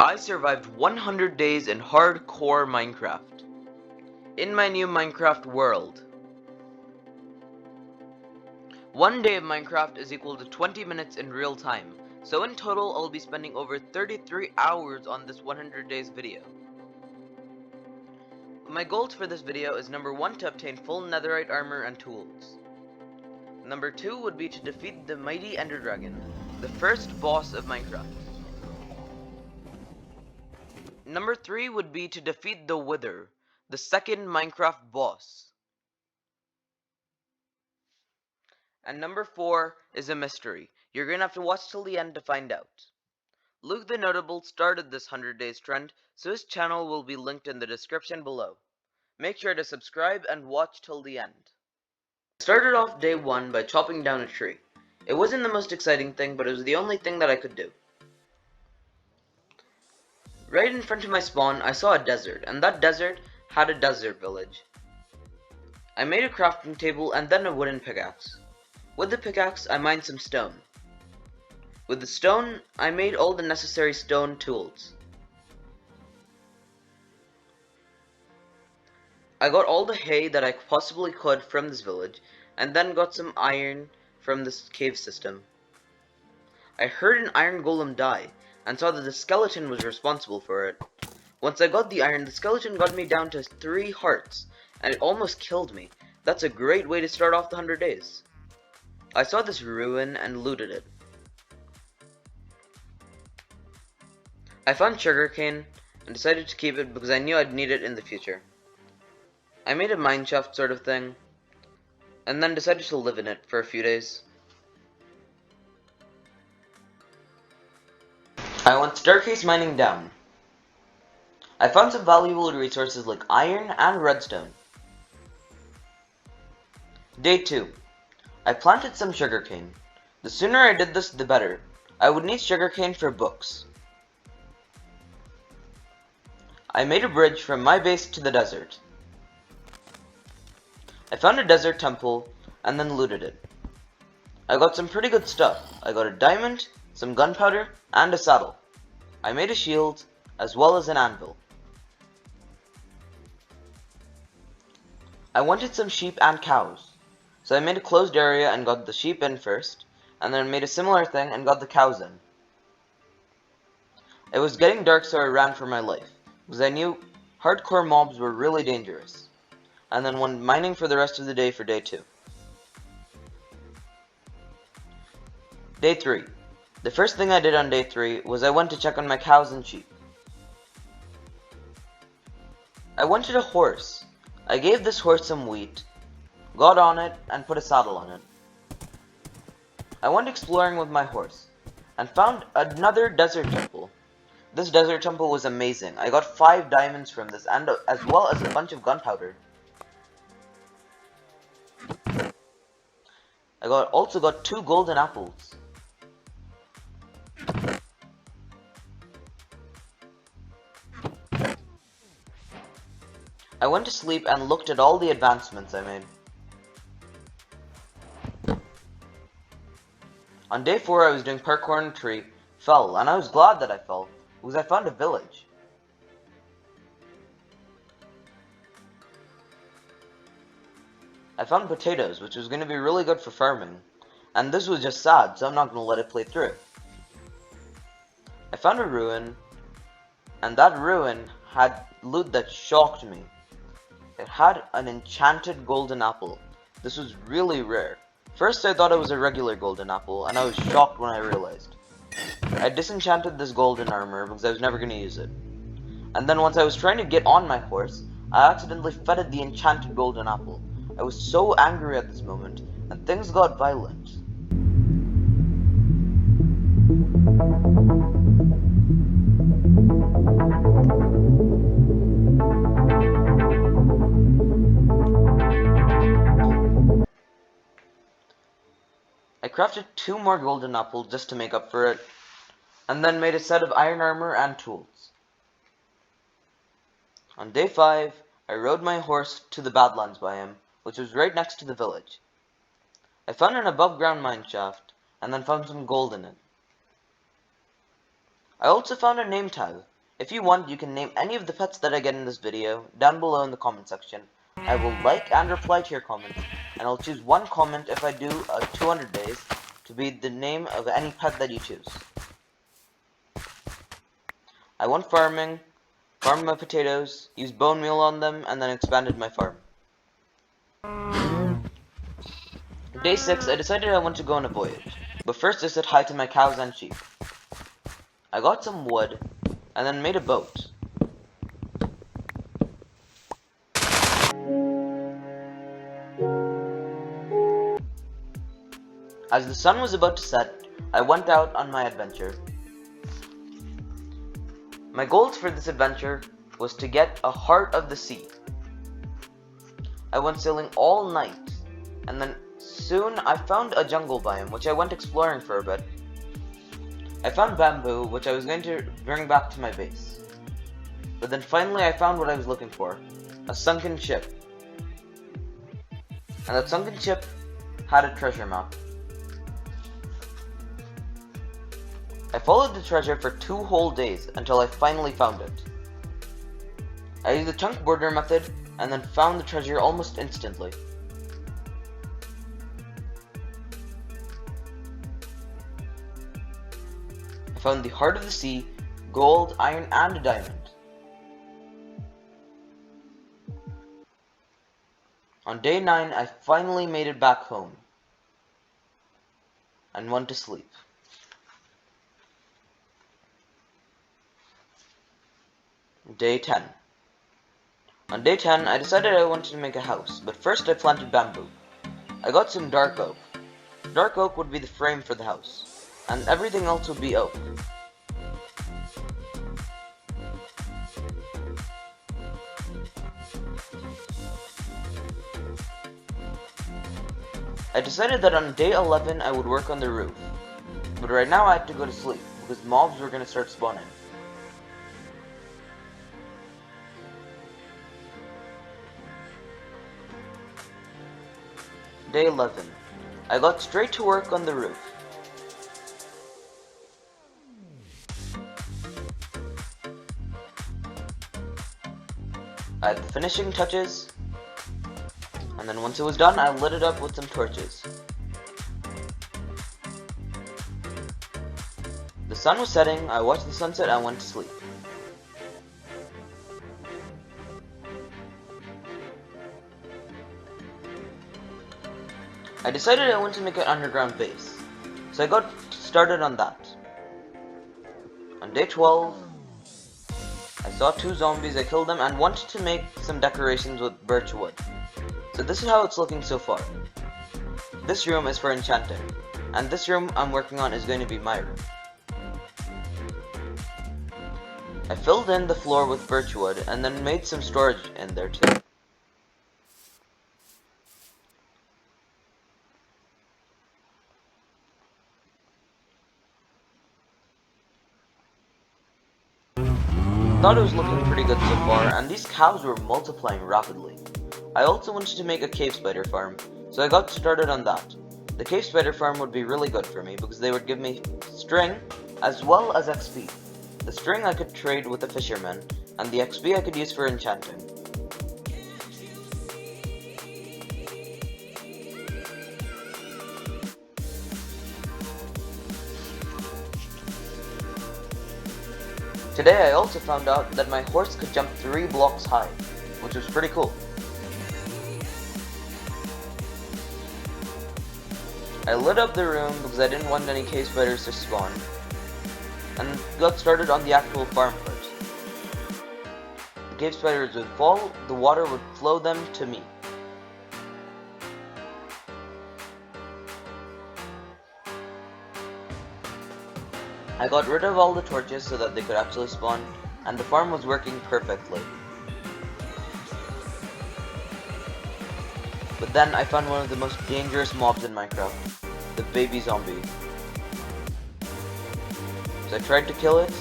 I survived 100 days in hardcore Minecraft. In my new Minecraft world. 1 day of Minecraft is equal to 20 minutes in real time, so in total I'll be spending over 33 hours on this 100 days video. My goals for this video is number 1 to obtain full netherite armor and tools. Number 2 would be to defeat the mighty Ender Dragon, the first boss of Minecraft. Number 3 would be to defeat the Wither, the second Minecraft boss. And number 4 is a mystery. You're gonna have to watch till the end to find out. Luke the Notable started this 100 days trend, so his channel will be linked in the description below. Make sure to subscribe and watch till the end. I started off day 1 by chopping down a tree. It wasn't the most exciting thing, but it was the only thing that I could do. Right in front of my spawn, I saw a desert, and that desert had a desert village. I made a crafting table and then a wooden pickaxe. With the pickaxe, I mined some stone. With the stone, I made all the necessary stone tools. I got all the hay that I possibly could from this village, and then got some iron from this cave system. I heard an iron golem die, and saw that the skeleton was responsible for it. Once I got the iron, the skeleton got me down to 3 hearts, and it almost killed me. That's a great way to start off the 100 days. I saw this ruin and looted it. I found sugarcane and decided to keep it because I knew I'd need it in the future. I made a mineshaft sort of thing, and then decided to live in it for a few days. I went staircase mining down. I found some valuable resources like iron and redstone. Day 2. I planted some sugarcane. The sooner I did this, the better. I would need sugarcane for books. I made a bridge from my base to the desert. I found a desert temple and then looted it. I got some pretty good stuff. I got a diamond, some gunpowder, and a saddle. I made a shield, as well as an anvil. I wanted some sheep and cows, so I made a closed area and got the sheep in first, and then made a similar thing and got the cows in. It was getting dark, so I ran for my life, because I knew hardcore mobs were really dangerous, and then went mining for the rest of the day for day 2. Day 3. The first thing I did on day 3 was I went to check on my cows and sheep. I wanted a horse. I gave this horse some wheat, got on it, and put a saddle on it. I went exploring with my horse, and found another desert temple. This desert temple was amazing. I got 5 diamonds from this, and as well as a bunch of gunpowder. I also got 2 golden apples. I went to sleep and looked at all the advancements I made. On day 4 I was doing parkour on a tree, fell, and I was glad that I fell, because I found a village. I found potatoes, which was going to be really good for farming, and this was just sad, so I'm not going to let it play through. I found a ruin, and that ruin had loot that shocked me. It had an enchanted golden apple. This was really rare. First I thought it was a regular golden apple, and I was shocked when I realized. I disenchanted this golden armor because I was never going to use it. And then once I was trying to get on my horse, I accidentally fed it the enchanted golden apple. I was so angry at this moment, and things got violent. I crafted 2 more golden apples just to make up for it, and then made a set of iron armor and tools. On day 5, I rode my horse to the Badlands biome, which was right next to the village. I found an above ground mine shaft, and then found some gold in it. I also found a name tag. If you want, you can name any of the pets that I get in this video down below in the comment section. I will like and reply to your comments, and I'll choose one comment if I do 200 days to be the name of any pet that you choose. I went farming, farmed my potatoes, used bone meal on them, and then expanded my farm. Day 6, I decided I want to go on a voyage, but first I said hi to my cows and sheep. I got some wood, and then made a boat. As the sun was about to set, I went out on my adventure. My goals for this adventure was to get a heart of the sea. I went sailing all night, and then soon I found a jungle biome, which I went exploring for a bit. I found bamboo, which I was going to bring back to my base. But then finally I found what I was looking for, a sunken ship. And that sunken ship had a treasure map. I followed the treasure for 2 whole days until I finally found it. I used the chunk border method and then found the treasure almost instantly. I found the heart of the sea, gold, iron, and a diamond. On day 9, I finally made it back home and went to sleep. Day 10. On day 10, I decided I wanted to make a house, but first I planted bamboo. I got some dark oak. Dark oak would be the frame for the house, and everything else would be oak. I decided that on day 11 I would work on the roof, but right now I had to go to sleep because mobs were going to start spawning. Day 11. I got straight to work on the roof. I had the finishing touches, and then once it was done, I lit it up with some torches. The sun was setting, I watched the sunset and went to sleep. I decided I wanted to make an underground base, so I got started on that. On day 12, I saw 2 zombies, I killed them, and wanted to make some decorations with birch wood. So this is how it's looking so far. This room is for enchanting, and this room I'm working on is going to be my room. I filled in the floor with birch wood, and then made some storage in there too. Thought it was looking pretty good so far, and these cows were multiplying rapidly. I also wanted to make a cave spider farm, so I got started on that. The cave spider farm would be really good for me because they would give me string as well as XP. The string I could trade with the fisherman, and the XP I could use for enchanting. Today I also found out that my horse could jump 3 blocks high, which was pretty cool. I lit up the room because I didn't want any cave spiders to spawn, and got started on the actual farm first. The cave spiders would fall, the water would flow them to me. I got rid of all the torches so that they could actually spawn, and the farm was working perfectly. But then I found one of the most dangerous mobs in Minecraft, the baby zombie. So I tried to kill it,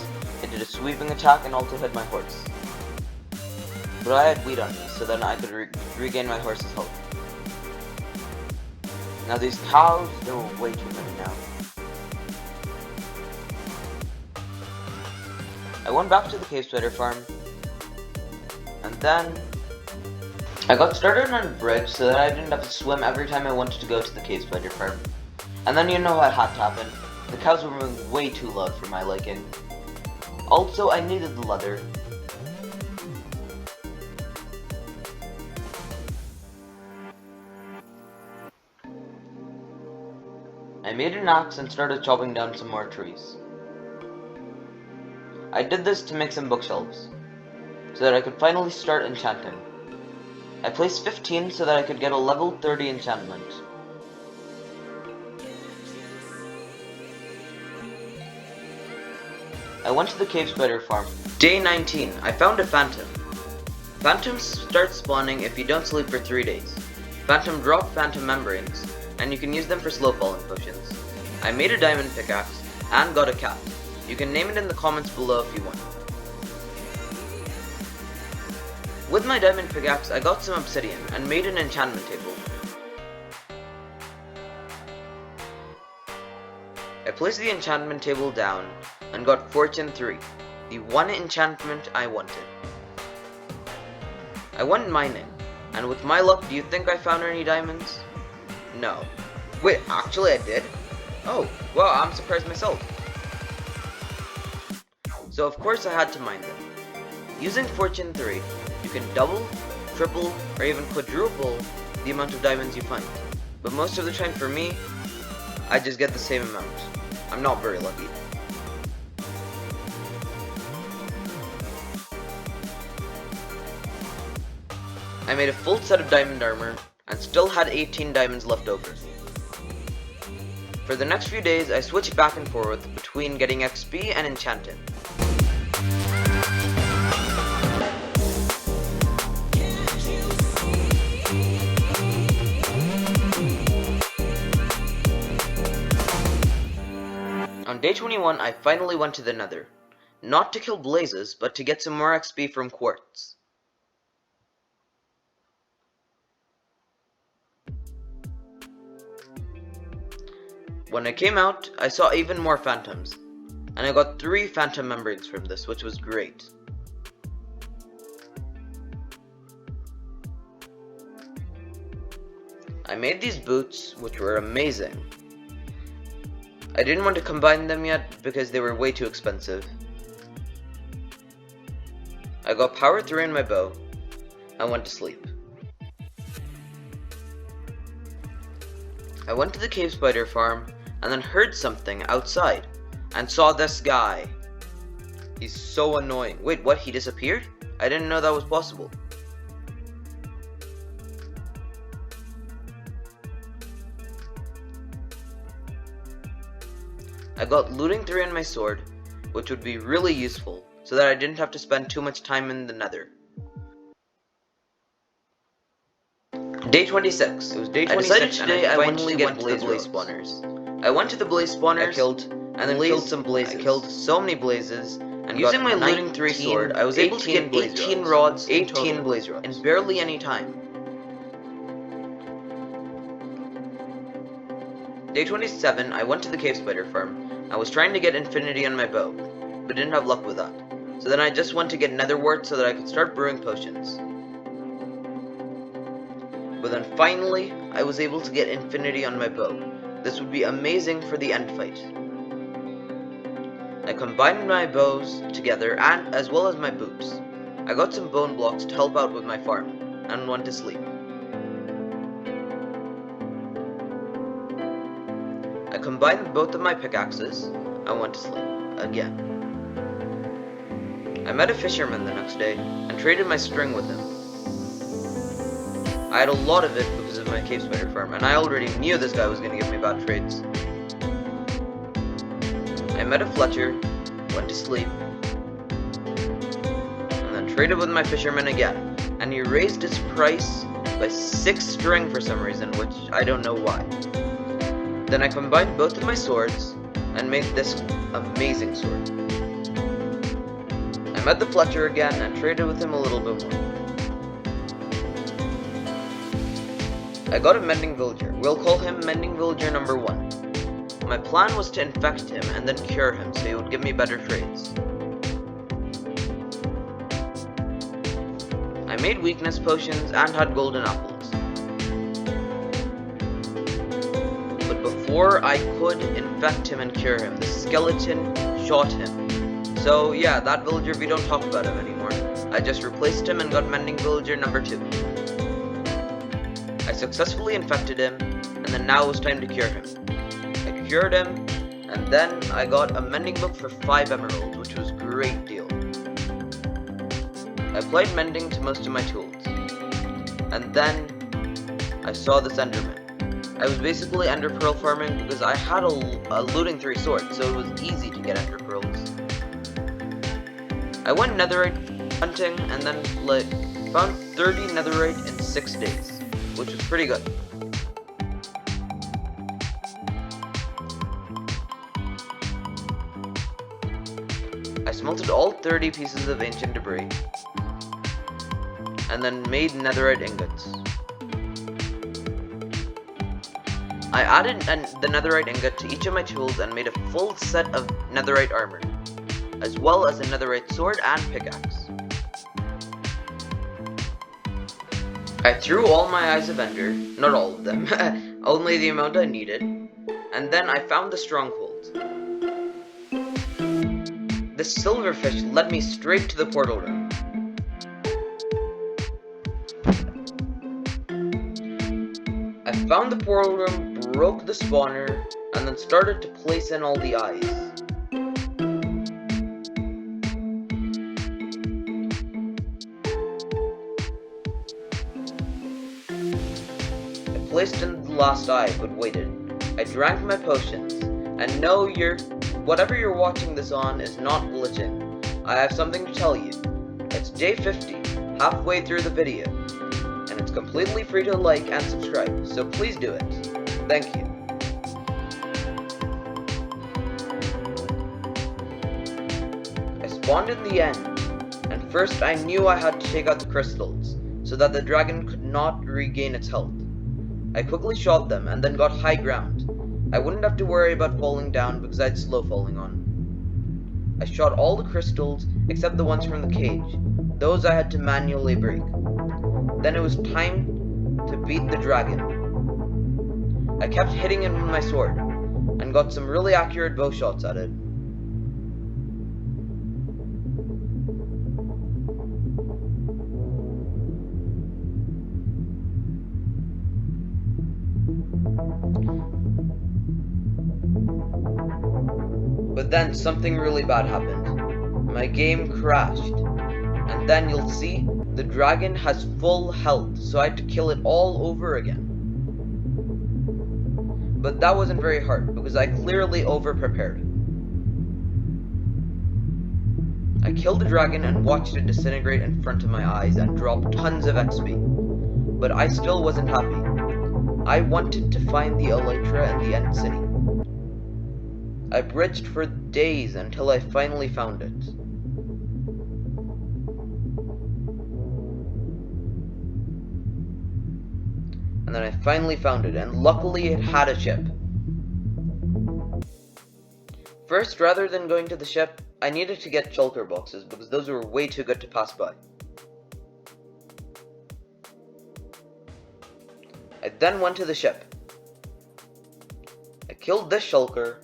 it did a sweeping attack and also hit my horse. But I had wheat on me, so then I could regain my horse's health. Now these cows, there were way too many now. I went back to the cave spider farm, and then I got started on a bridge so that I didn't have to swim every time I wanted to go to the cave spider farm. And then you know what had to happen. The cows were moving way too loud for my liking. Also, I needed the leather. I made an axe and started chopping down some more trees. I did this to make some bookshelves, so that I could finally start enchanting. I placed 15 so that I could get a level 30 enchantment. I went to the cave spider farm. Day 19, I found a phantom. Phantoms start spawning if you don't sleep for 3 days. Phantom drop phantom membranes, and you can use them for slow falling potions. I made a diamond pickaxe and got a cat. You can name it in the comments below if you want. With my diamond pickaxe, I got some obsidian and made an enchantment table. I placed the enchantment table down and got Fortune 3, the one enchantment I wanted. I went mining, and with my luck, do you think I found any diamonds? No. Wait, actually I did? Oh, wow, I'm surprised myself. So of course I had to mine them. Using Fortune 3, you can double, triple, or even quadruple the amount of diamonds you find. But most of the time for me, I just get the same amount. I'm not very lucky. I made a full set of diamond armor and still had 18 diamonds left over. For the next few days, I switched back and forth between getting XP and enchanting. On day 21, I finally went to the Nether. Not to kill blazes, but to get some more XP from quartz. When I came out, I saw even more phantoms, and I got 3 phantom membranes from this, which was great. I made these boots, which were amazing. I didn't want to combine them yet because they were way too expensive. I got power 3 in my bow, and went to sleep. I went to the cave spider farm, and then heard something outside, and saw this guy. He's so annoying. Wait, what? He disappeared? I didn't know that was possible. I got looting 3 on my sword, which would be really useful, so that I didn't have to spend too much time in the Nether. Day 26. It was day 26. I decided today I finally went to the blaze spawners. I went to the blaze spawners, I killed some blazes. I killed so many blazes, and using my looting 3 sword, I was able to get 18 rods, 18 blaze rods, in barely any time. Day 27, I went to the cave spider farm. I was trying to get infinity on my bow, but didn't have luck with that. So then I just went to get nether wart so that I could start brewing potions. But then finally, I was able to get infinity on my bow. This would be amazing for the end fight. I combined my bows together and as well as my boots. I got some bone blocks to help out with my farm, and went to sleep. I combined both of my pickaxes, and went to sleep again. I met a fisherman the next day, and traded my string with him. I had a lot of it because of my cave spider farm, and I already knew this guy was going to give me bad trades. I met a Fletcher, went to sleep, and then traded with my fisherman again, and he raised his price by 6 string for some reason, which I don't know why. Then I combined both of my swords, and made this amazing sword. I met the Fletcher again, and traded with him a little bit more. I got a mending villager. We'll call him mending villager number 1. My plan was to infect him and then cure him so he would give me better trades. made weakness potions and had golden apples. But before I could infect him and cure him, the skeleton shot him. So yeah, that villager, we don't talk about him anymore. I just replaced him and got mending villager number 2. I successfully infected him, and then now it was time to cure him. I cured him, and then I got a mending book for 5 emeralds, which was a great deal. I applied mending to most of my tools, and then I saw this enderman. I was basically ender pearl farming because I had a looting 3 sword, so it was easy to get ender pearls. I went netherite hunting and then found 30 netherite in 6 days, which was pretty good. I smelted all 30 pieces of ancient debris, and then made netherite ingots. I added the netherite ingot to each of my tools and made a full set of netherite armor, as well as a netherite sword and pickaxe. I threw all my eyes of ender, not all of them, only the amount I needed, and then I found the stronghold. This silverfish led me straight to the portal room. I found the portal room, broke the spawner, and then started to place in all the eyes. I placed in the last eye, but waited. I drank my potions, and no, whatever you're watching this on is not glitching. I have something to tell you. It's day 50, halfway through the video, and it's completely free to like and subscribe, so please do it. Thank you. I spawned in the end, and first I knew I had to take out the crystals, so that the dragon could not regain its health. I quickly shot them, and then got high ground. I wouldn't have to worry about falling down because I had slow falling on. I shot all the crystals except the ones from the cage. Those I had to manually break. Then it was time to beat the dragon. I kept hitting him with my sword, and got some really accurate bow shots at it. But then something really bad happened. My game crashed. And then you'll see the dragon has full health, so I had to kill it all over again. But that wasn't very hard, because I clearly over-prepared. I killed the dragon and watched it disintegrate in front of my eyes and drop tons of XP. But I still wasn't happy. I wanted to find the elytra in the end city. I bridged for days until I finally found it. And then I finally found it, and luckily it had a ship. First, rather than going to the ship, I needed to get shulker boxes because those were way too good to pass by. I then went to the ship. I killed this shulker,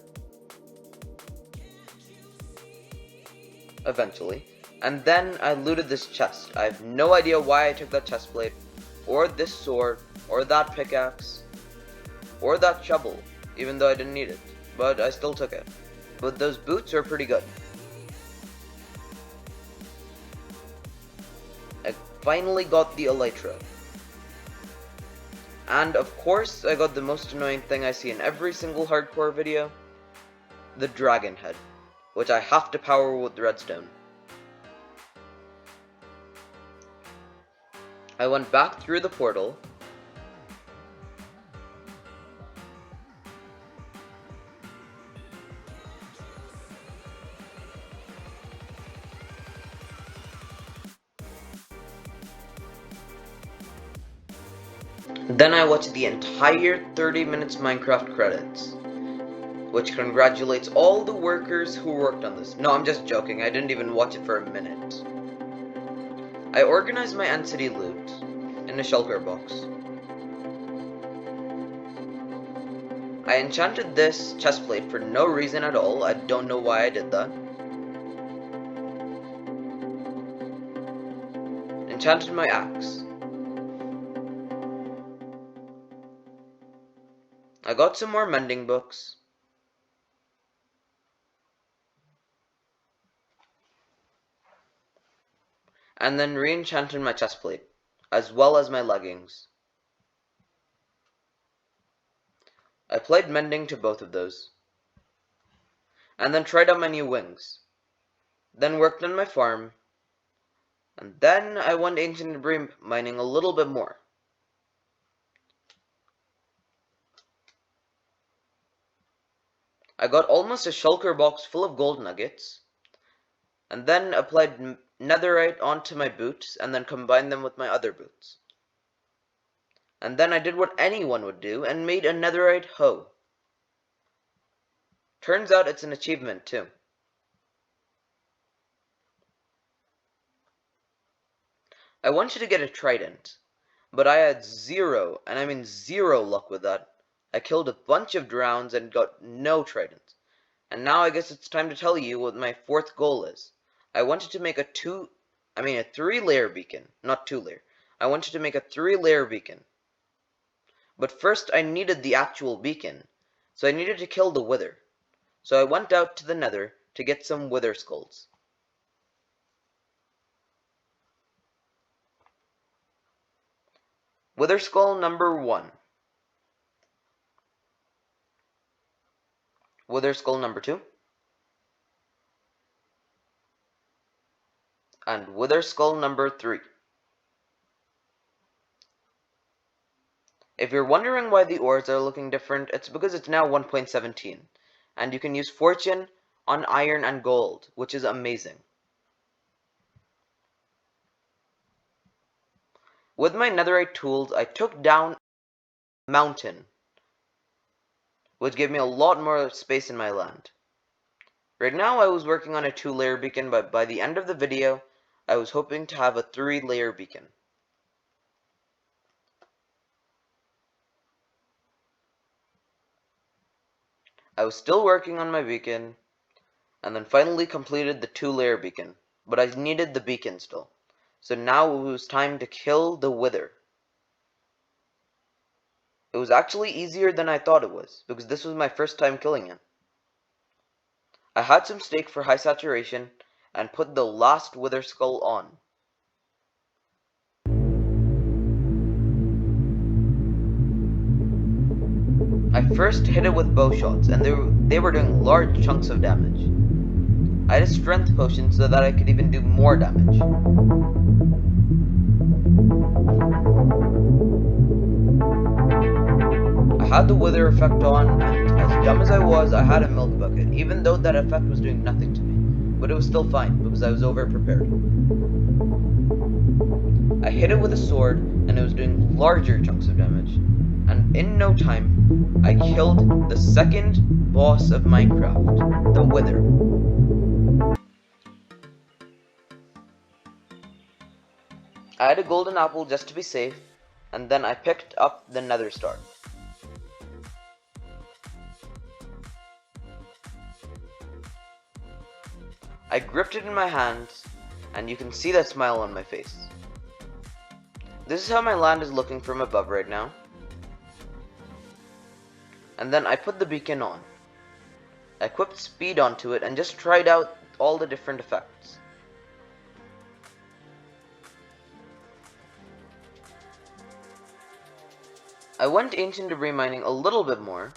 eventually, and then I looted this chest. I have no idea why I took that chest plate, or this sword, or that pickaxe, or that shovel, even though I didn't need it, but I still took it. But those boots are pretty good. I finally got the elytra. And of course, I got the most annoying thing I see in every single hardcore video, the dragon head, which I have to power with redstone. I went back through the portal, then I watched the entire 30 minutes Minecraft credits, which congratulates all the workers who worked on this. No, I'm just joking, I didn't even watch it for a minute. I organized my End City loot in a shulker box. I enchanted this chestplate for no reason at all. I don't know why I did that. Enchanted my axe. I got some more mending books. And then re-enchanted my chestplate, as well as my leggings. I applied mending to both of those. And then tried out my new wings. Then worked on my farm. And then I went ancient debris mining a little bit more. I got almost a shulker box full of gold nuggets. And then applied netherite onto my boots and then combined them with my other boots. And then I did what anyone would do and made a netherite hoe. Turns out it's an achievement too. I wanted to get a trident, but I had zero, and I mean zero luck with that. I killed a bunch of drowns and got no tridents. And now I guess it's time to tell you what my fourth goal is. I wanted to make a 3-layer beacon, not 2-layer. I wanted to make a 3-layer beacon. But first I needed the actual beacon, so I needed to kill the wither. So I went out to the nether to get some wither skulls. Wither skull number 1. Wither skull number 2. And wither skull number 3. If you're wondering why the ores are looking different, it's because it's now 1.17, and you can use fortune on iron and gold, which is amazing. With my netherite tools, I took down a mountain, which gave me a lot more space in my land. Right now I was working on a 2-layer beacon, but by the end of the video, I was hoping to have a 3-layer beacon. I was still working on my beacon, and then finally completed the 2-layer beacon, but I needed the beacon still. So now it was time to kill the wither. It was actually easier than I thought it was, because this was my first time killing it. I had some steak for high saturation, and put the last wither skull on. I first hit it with bow shots, and they were doing large chunks of damage. I had a strength potion so that I could even do more damage. I had the wither effect on, and as dumb as I was, I had a milk bucket, even though that effect was doing nothing to me. But it was still fine, because I was over-prepared. I hit it with a sword, and it was doing larger chunks of damage. And in no time, I killed the second boss of Minecraft, the Wither. I had a golden apple just to be safe, and then I picked up the nether star. I gripped it in my hands, and you can see that smile on my face. This is how my land is looking from above right now. And then I put the beacon on. I equipped speed onto it and just tried out all the different effects. I went ancient debris mining a little bit more.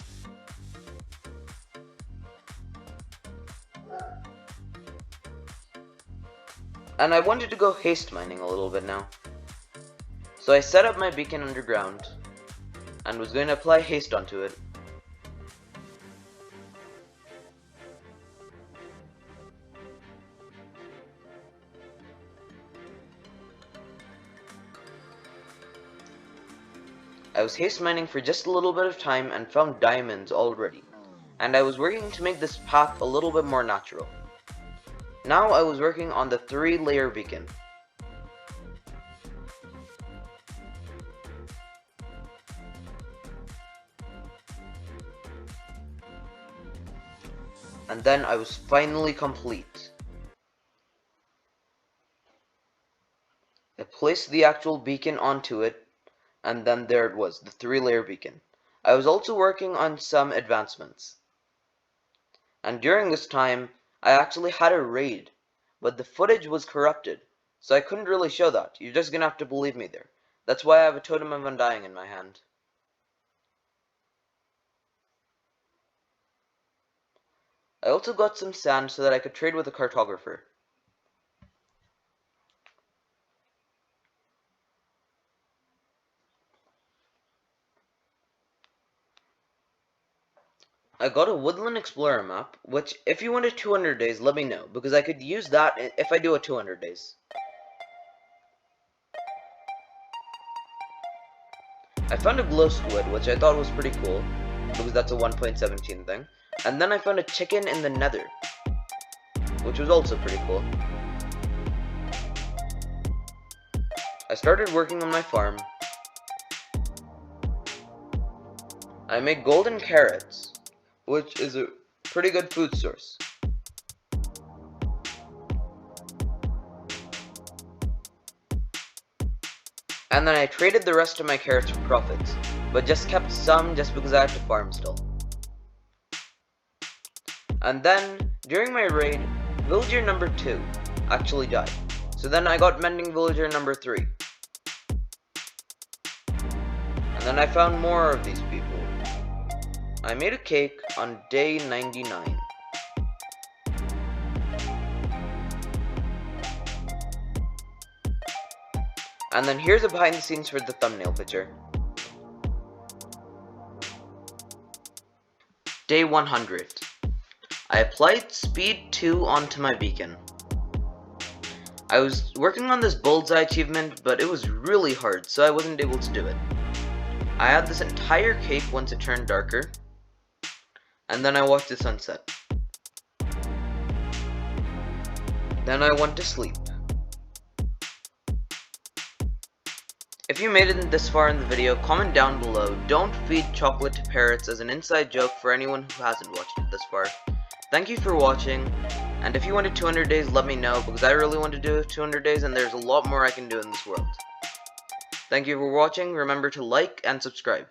And I wanted to go haste mining a little bit now. So I set up my beacon underground and was going to apply haste onto it. I was haste mining for just a little bit of time and found diamonds already, and I was working to make this path a little bit more natural. Now I was working on the 3-layer beacon. And then I was finally complete. I placed the actual beacon onto it, and then there it was, the 3-layer beacon. I was also working on some advancements. And during this time, I actually had a raid, but the footage was corrupted, so I couldn't really show that. You're just gonna have to believe me there. That's why I have a totem of undying in my hand. I also got some sand so that I could trade with a cartographer. I got a Woodland Explorer map, which if you wanted 200 days, let me know, because I could use that if I do a 200 days. I found a glow squid, which I thought was pretty cool, because that's a 1.17 thing. And then I found a chicken in the nether, which was also pretty cool. I started working on my farm. I make golden carrots, which is a pretty good food source. And then I traded the rest of my carrots for profits, but just kept some just because I had to farm still. And then, during my raid, villager number 2 actually died. So then I got mending villager number 3. And then I found more of these people. I made a cake on day 99. And then here's a behind the scenes for the thumbnail picture. Day 100. I applied speed 2 onto my beacon. I was working on this bullseye achievement, but it was really hard, so I wasn't able to do it. I had this entire cake once it turned darker, and then I watched the sunset. Then I went to sleep. If you made it this far in the video, comment down below. Don't feed chocolate to parrots as an inside joke for anyone who hasn't watched it this far. Thank you for watching, and if you wanted 200 days, let me know, because I really want to do 200 days and there's a lot more I can do in this world. Thank you for watching, remember to like and subscribe.